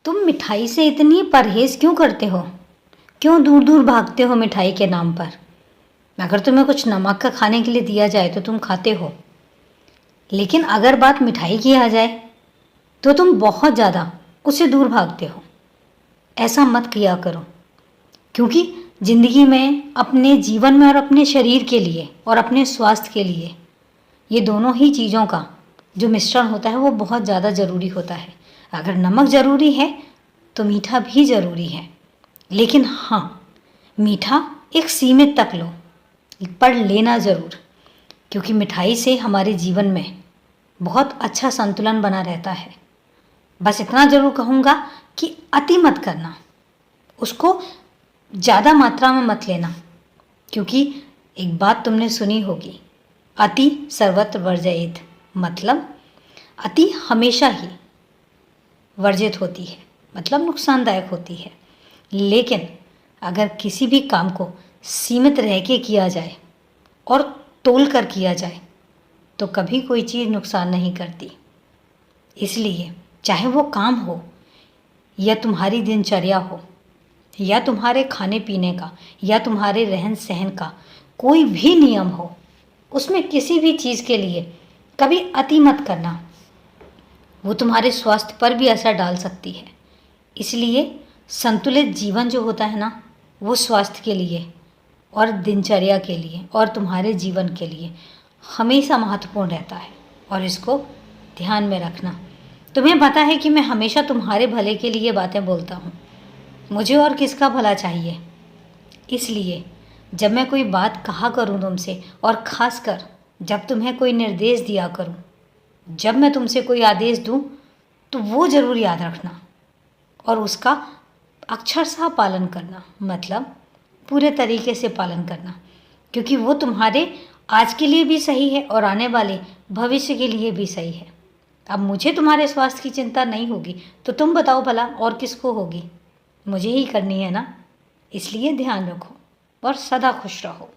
तुम मिठाई से इतनी परहेज क्यों करते हो? क्यों दूर दूर भागते हो मिठाई के नाम पर? अगर तुम्हें कुछ नमक का खाने के लिए दिया जाए तो तुम खाते हो, लेकिन अगर बात मिठाई की आ जाए तो तुम बहुत ज़्यादा उससे दूर भागते हो। ऐसा मत किया करो, क्योंकि ज़िंदगी में, अपने जीवन में और अपने शरीर के लिए और अपने स्वास्थ्य के लिए, ये दोनों ही चीज़ों का जो मिश्रण होता है वो बहुत ज़्यादा ज़रूरी होता है। अगर नमक ज़रूरी है तो मीठा भी ज़रूरी है, लेकिन हाँ, मीठा एक सीमित तक लो, पर लेना ज़रूर, क्योंकि मिठाई से हमारे जीवन में बहुत अच्छा संतुलन बना रहता है। बस इतना ज़रूर कहूँगा कि अति मत करना, उसको ज़्यादा मात्रा में मत लेना, क्योंकि एक बात तुमने सुनी होगी, अति सर्वत्र वर्जयेत, मतलब अति हमेशा ही वर्जित होती है, मतलब नुकसानदायक होती है। लेकिन अगर किसी भी काम को सीमित रह के किया जाए और तोल कर किया जाए तो कभी कोई चीज़ नुकसान नहीं करती। इसलिए चाहे वो काम हो या तुम्हारी दिनचर्या हो या तुम्हारे खाने पीने का या तुम्हारे रहन सहन का कोई भी नियम हो, उसमें किसी भी चीज़ के लिए कभी अति मत करना, वो तुम्हारे स्वास्थ्य पर भी असर डाल सकती है। इसलिए संतुलित जीवन जो होता है ना, वो स्वास्थ्य के लिए और दिनचर्या के लिए और तुम्हारे जीवन के लिए हमेशा महत्वपूर्ण रहता है, और इसको ध्यान में रखना। तुम्हें पता है कि मैं हमेशा तुम्हारे भले के लिए बातें बोलता हूँ, मुझे और किसका भला चाहिए। इसलिए जब मैं कोई बात कहा करूँ तुमसे, और ख़ासकर जब तुम्हें कोई निर्देश दिया करूँ, जब मैं तुमसे कोई आदेश दूँ, तो वो ज़रूर याद रखना और उसका अक्षरशः पालन करना, मतलब पूरे तरीके से पालन करना, क्योंकि वो तुम्हारे आज के लिए भी सही है और आने वाले भविष्य के लिए भी सही है। अब मुझे तुम्हारे स्वास्थ्य की चिंता नहीं होगी तो तुम बताओ भला और किसको होगी? मुझे ही करनी है ना। इसलिए ध्यान रखो और सदा खुश रहो।